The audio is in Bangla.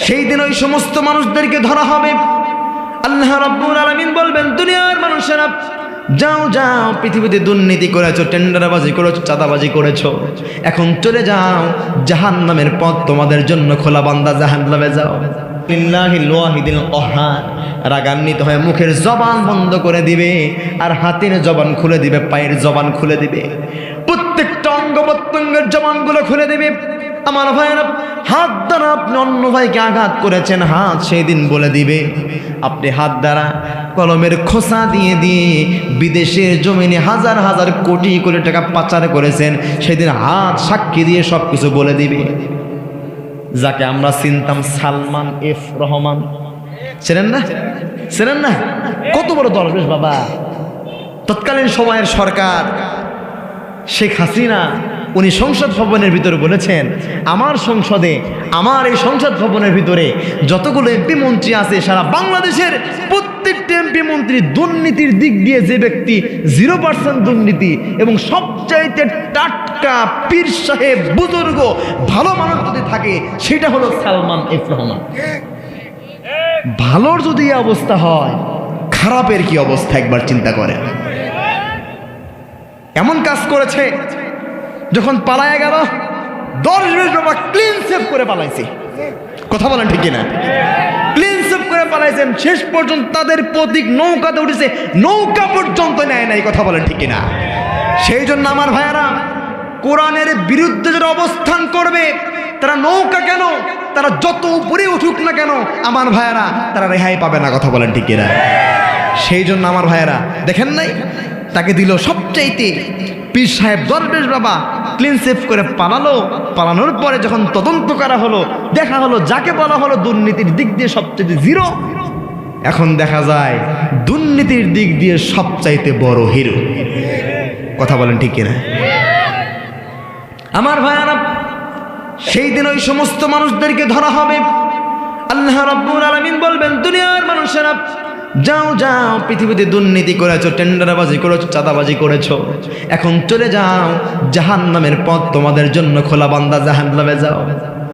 সেই দিন ওই সমস্ত মানুষদেরকে ধরা হবে। আল্লাহ রাব্বুল আলামিন বলবেন, দুনিয়ার মানুষেরা যাও যাও, পৃথিবীতে দুর্নীতি করেছো, টেন্ডারবাজি করেছো, চাঁদাবাজি করেছো, এখন চলে যাও, জাহান্নামের পথ তোমাদের জন্য খোলা, বান্দা জাহান্নামে যাও। লিল্লাহিল ওয়াহিদিল কাহ্হার, রাগান্বিত হয়ে মুখের জবান বন্ধ করে দিবে, আর হাতের জবান খুলে দিবে, পায়ের জবান খুলে দিবে, প্রত্যেকটা অঙ্গ প্রত্যঙ্গের জবানগুলো খুলে দিবে। আমার ভাইয়েরা, হাত দ্বারা আপনি অন্য ভাইকে আঘাত করেছেন, হাত সেই দিন বলে দিবে। আপনি হাত দ্বারা কলমের খোসা দিয়ে দিয়ে বিদেশের জমিনে হাজার হাজার কোটি কোটি টাকা পাচার করেছেন, সেদিন হাত সাক্ষী দিয়ে সব কিছু বলে দিবে। যাকে আমরা চিনতাম সালমান এফ রহমান, চেনেন না? চেনেন না? কত বড় দরবেশ বাবা! তৎকালীন সময়ের সরকার শেখ হাসিনা, উনি সংসদ ভবনের ভিতরে বলেছেন, আমার সংসদে, আমার এই সংসদ ভবনের ভিতরে যতগুলো এমপি মন্ত্রী আছে, সারা বাংলাদেশের প্রত্যেকটা এমপি মন্ত্রী দুর্নীতির দিক দিয়ে যে ব্যক্তি 0% দুর্নীতি, এবং সবচাইতে টাটকা পীর সাহেব বুজুর্গ ভালো মানুষ যদি থাকে, সেটা হলো সালমান এফ রহমান। ভালোর যদি এই অবস্থা হয়, খারাপের কি অবস্থা একবার চিন্তা করেন। এমন কাজ করেছে, যখন পালায় গেল 10-20 বাবা ক্লিন সেভ করে পালাইছে। কথা বলেন ঠিক কিনা? ক্লিন সেভ করে পালাইছেন, শেষ পর্যন্ত তাদের প্রতীক নৌকাতে উঠেছে, নৌকা পর্যন্ত নেয় নাই। কথা বলেন ঠিক কিনা? সেই জন্য আমার ভাইয়ারা, কোরআনের বিরুদ্ধে যারা অবস্থান করবে, তারা নৌকা কেন, তারা যত উপরে উঠুক না কেন, আমার ভাইয়ারা, তারা রেহাই পাবে না। কথা বলেন ঠিক কিনা? সেই জন্য আমার ভাইয়ারা, দেখেন নাই, তাকে দিল সবচাইতে পীর সাহেব দরবেশ বাবা, ক্লিন সেভ করে পালালো। পালানোর পরে যখন তদন্ত করা হলো, দেখা হলো যাকে বলা হলো দুর্নীতির দিক দিয়ে সবচাইতে 0, এখন দেখা যায় দুর্নীতির দিক দিয়ে সবচাইতে বড় হিরো। কথা বলেন ঠিক কিনা? আমার ভাইয়ারা, সেই দিন ওই সমস্ত মানুষদেরকে ধরা হবে। আল্লাহ রাব্বুল আলামিন বলবেন, দুনিয়ার মানুষেরা যাও যাও, পৃথিবীতে দুর্নীতি করেছো, টেন্ডারবাজি করেছো, চাঁদাবাজি করেছো, এখন চলে যাও, জাহান্নামের পথ তোমাদের জন্য খোলা, বান্দা জাহান্নামে যাও।